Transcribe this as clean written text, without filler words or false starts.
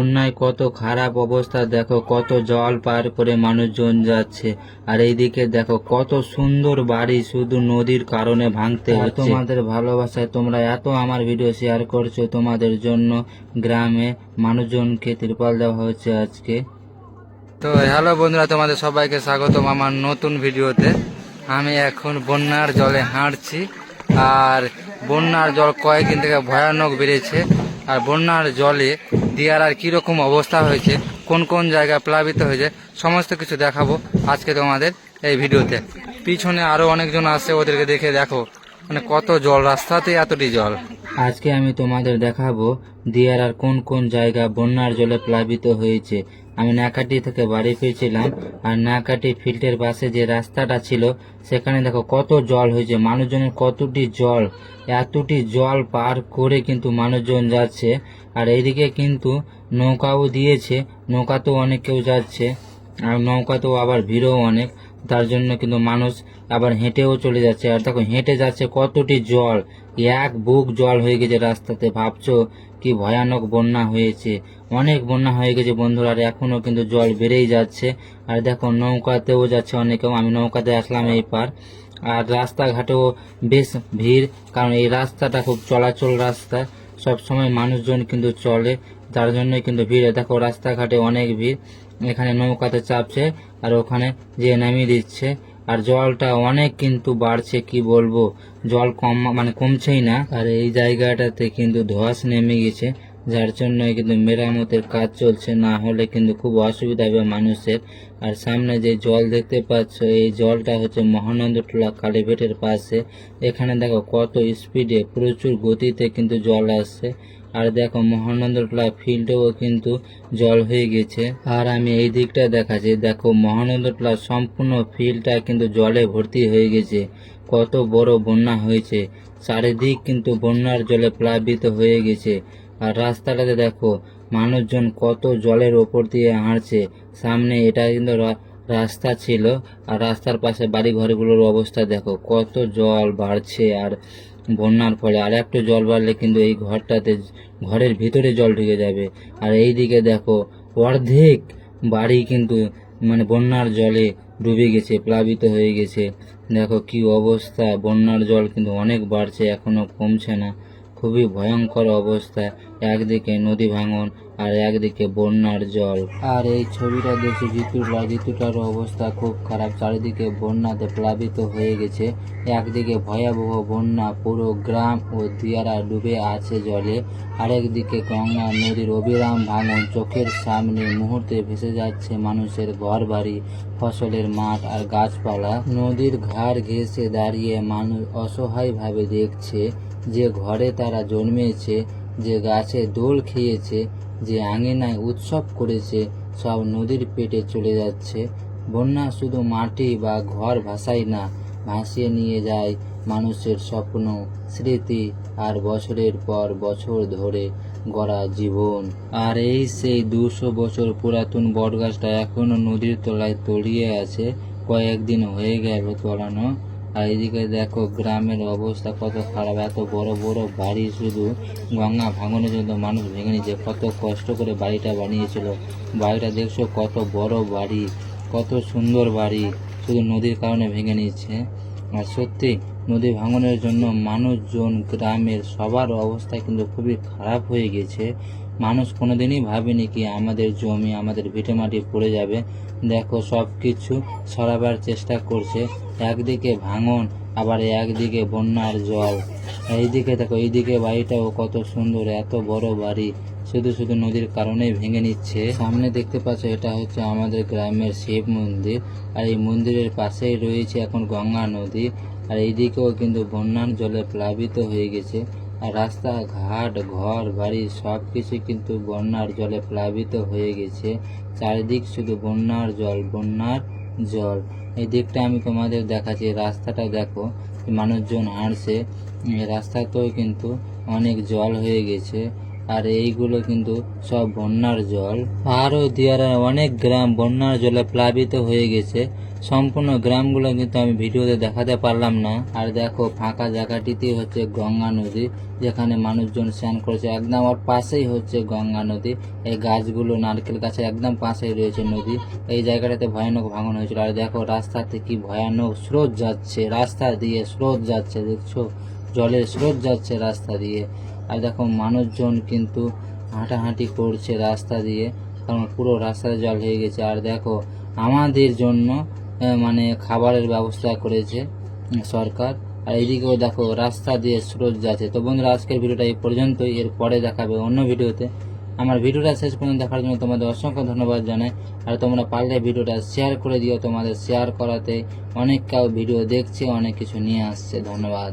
বন্যায় কত খারাপ অবস্থা, দেখো কত জল পার করে মানুষজন যাচ্ছে। আর এইদিকে দেখো কত সুন্দর বাড়ি শুধু নদীর কারণে ভাঙতে হচ্ছে। তোমাদের ভালোবাসায় তোমরা এত আমার ভিডিও শেয়ার করছো, তোমাদের জন্য গ্রামে মানুষজনকে তিরপল দেওয়া হচ্ছে আজকে। তো হ্যালো বন্ধুরা, তোমাদের সবাইকে স্বাগতম আমার নতুন ভিডিওতে। আমি এখন বন্যার জলে হাঁটছি, আর বন্যার জল কয়েকদিন থেকে ভয়ানক বেড়েছে। আর বন্যার জলে দিয়ারার কীরকম অবস্থা হয়েছে, কোন কোন জায়গা প্লাবিত হয়েছে, সমস্ত কিছু দেখাবো আজকে তোমাদের এই ভিডিওতে। পিছনে আরও অনেকজন আছে, ওদেরকে দেখে দেখো মানে কত জল, রাস্তাতে এতটি জল। আজকে আমি তোমাদের দেখাবো দিয়ারার কোন কোন জায়গা বন্যার জলে প্লাবিত হয়েছে। আমি নাকাটি থেকে বাড়ি ফিরছিলাম, আর নাকাটি ফিল্ডের পাশে যে রাস্তাটা ছিল সেখানে দেখো কত জল হয়েছে, মানুষজনের কতটি জল, এতটি জল পার করে কিন্তু মানুষজন যাচ্ছে। আর এইদিকে কিন্তু নৌকাও দিয়েছে, নৌকাতেও অনেক কেউ যাচ্ছে, আর নৌকাতেও আবার ভিড়ও অনেক, তার জন্য কিন্তু মানুষ আবার হেঁটেও চলে যাচ্ছে। আর দেখো হেঁটে যাচ্ছে, কতটি জল, এক বুক জল হয়ে গেছে রাস্তাতে। ভাবছো কি ভয়ানক বন্যা হয়েছে, অনেক বন্যা হয়ে গেছে বন্ধুরা, আর এখনও কিন্তু জল বেড়েই যাচ্ছে। আর দেখো নৌকাতেও যাচ্ছে অনেকেও, আমি নৌকাতে আসলাম এই পার। আর রাস্তাঘাটেও বেশ ভিড়, কারণ এই রাস্তাটা খুব চলাচল রাস্তা, সব সময় মানুষজন কিন্তু চলে, তার জন্যই কিন্তু ভিড়। দেখো রাস্তাঘাটে অনেক ভিড়, এখানে নৌকাতে চাপছে আর ওখানে যে নামিয়ে দিচ্ছে। আর জলটা অনেক কিন্তু বাড়ছে, কি বলবো, জল কমছেই না। আর এই জায়গাটাতে কিন্তু ধস নেমে গেছে, যার জন্য কিন্তু মেরামতের কাজ চলছে, না হলে কিন্তু খুব অসুবিধা হবে মানুষের। আর সামনে যে জল দেখতে পাচ্ছ, এই জলটা হচ্ছে মহানন্দটোলা কালীঘাটের পাশে। এখানে দেখো কত স্পিডে, প্রচুর গতিতে কিন্তু জল আসছে। আর দেখো মহানন্দটোলা ফিল্ডেও কিন্তু জল হয়ে গেছে। আর আমি এই দিকটা দেখাচ্ছি, দেখো মহানন্দটোলা সম্পূর্ণ ফিল্ডটা কিন্তু জলে ভর্তি হয়ে গেছে। কত বড় বন্যা হয়েছে, চারিদিক কিন্তু বন্যার জলে প্লাবিত হয়ে গেছে। আর রাস্তাটাতে দেখো মানুষজন কত জলের ওপর দিয়ে হাঁটছে। সামনে এটা কিন্তু রাস্তা ছিল, আর রাস্তার পাশে বাড়ি ঘরগুলোর অবস্থা দেখো, কত জল বাড়ছে। আর বন্যার ফলে আর একটু জল বাড়লে কিন্তু এই ঘরের ভিতরে জল ঢুকে যাবে। আর এই দিকে দেখো অর্ধেক বাড়ি কিন্তু বন্যার জলে ডুবে গেছে, প্লাবিত হয়ে গেছে। দেখো কি অবস্থা, বন্যার জল কিন্তু অনেক বাড়ছে, এখনো কমছে না, খুবই ভয়ঙ্কর অবস্থা। একদিকে নদী ভাঙন আর একদিকে বন্যার জল। আর এই ছবিটা দেখছি জিতুটার অবস্থা খুব খারাপ, চারিদিকে বন্যাতে প্লাবিত হয়ে গেছে। একদিকে ভয়াবহ বন্যা, পুরো গ্রাম ও দিয়ারা ডুবে আছে জলে। আরেকদিকে গঙ্গা নদীর অবিরাম ভাঙন, চোখের সামনে মুহূর্তে ভেসে যাচ্ছে মানুষের ঘর বাড়ি, ফসলের মাঠ আর গাছপালা। নদীর ঘাড় ঘেঁষে দাঁড়িয়ে মানুষ অসহায়ভাবে দেখছে, যে ঘরে তারা জন্মেছে, যে গাছে দোল খেয়েছে, যে আঙিনায় উৎসব করেছে, সব নদীর পেটে চলে যাচ্ছে। বন্যা শুধু মাটি বা ঘর ভাসায় না, ভাসিয়ে নিয়ে যায় মানুষের স্বপ্ন, স্মৃতি আর বছরের পর বছর ধরে গড়া জীবন। আর এই সেই 200 বছর পুরাতন বটগাছটা এখনো নদীর তলায় তলিয়ে আছে, কয়েকদিন হয়ে গেল তলানো। আর এদিকে দেখো গ্রামের অবস্থা কত খারাপ, এত বড় বড় বাড়ি, শুধু গঙ্গা ভাঙনের জন্য মানুষ ভেঙে নিয়েছে। কত কষ্ট করে বাড়িটা বানিয়েছিল, বাড়িটা দেখছো কত বড় বাড়ি, কত সুন্দর বাড়ি, শুধু নদীর কারণে ভেঙে নিচ্ছে। আর সত্যি নদী ভাঙনের জন্য মানুষজন, গ্রামের সবার অবস্থা কিন্তু খুবই খারাপ হয়ে গেছে। মানুষ কোনোদিনই ভাবেনি কি আমাদের জমি, আমাদের ভিটেমাটি পড়ে যাবে। দেখো সব কিছু সরাবার চেষ্টা করছে, একদিকে ভাঙন আবার একদিকে বন্যার জল। এইদিকে দেখো, এইদিকে বাড়িটাও কত সুন্দর, এত বড় বাড়ি, শুধু শুধু নদীর কারণেই ভেঙে নিচ্ছে। সামনে দেখতে পাচ্ছ এটা হচ্ছে আমাদের গ্রামের শিব মন্দির, আর এই মন্দিরের পাশেই রয়েছে এখন গঙ্গা নদী। আর এইদিকেও কিন্তু বন্যার জলে প্লাবিত হয়ে গেছে। আর রাস্তাঘাট, ঘর বাড়ি সব কিছু কিন্তু বন্যার জলে প্লাবিত হয়ে গেছে। চারিদিক শুধু বন্যার জল, বন্যার জল। এই দিকটা আমি তোমাদের দেখাচ্ছি, রাস্তাটা দেখো, মানুষজন হাঁটছে, এই রাস্তাতেও কিন্তু অনেক জল হয়ে গেছে। আর এইগুলো কিন্তু সব বন্যার জল। আরও দিয়ারা অনেক গ্রাম বন্যার জলে প্লাবিত হয়ে গেছে। সম্পূর্ণ গ্রামগুলো কিন্তু আমি ভিডিওতে দেখাতে পারলাম না। আর দেখো ফাঁকা জায়গাটিতে হচ্ছে গঙ্গা নদী, যেখানে মানুষজন স্নান করেছে। একদম ওর পাশেই হচ্ছে গঙ্গা নদী। এই গাছগুলো নারকেল গাছের একদম পাশেই রয়েছে নদী। এই জায়গাটাতে ভয়ানক ভাঙন হয়েছিল। আর দেখো রাস্তাতে কি ভয়ানক স্রোত যাচ্ছে, রাস্তা দিয়ে স্রোত যাচ্ছে, দেখছো জলের স্রোত যাচ্ছে রাস্তা দিয়ে। আর দেখো মানুষজন কিন্তু হাঁটাহাঁটি করছে রাস্তা দিয়ে, কারণ পুরো রাস্তায় জল হয়ে গেছে। আর দেখো আমাদের জন্য মানে খাবারের ব্যবস্থা করেছে সরকার। আর এইদিকেও দেখো রাস্তা দিয়ে স্রোত যাচ্ছে। তো বন্ধুরা আজকের ভিডিওটা এই পর্যন্তই, এর পরে দেখাবে অন্য ভিডিওতে। আমার ভিডিওটা শেষ পর্যন্ত দেখার জন্য তোমাদের অসংখ্য ধন্যবাদ জানাই। আর তোমরা পারলে ভিডিওটা শেয়ার করে দিও, তোমাদের শেয়ার করাতে অনেক কেউ ভিডিও দেখছে, অনেক কিছু নিয়ে আসছে। ধন্যবাদ।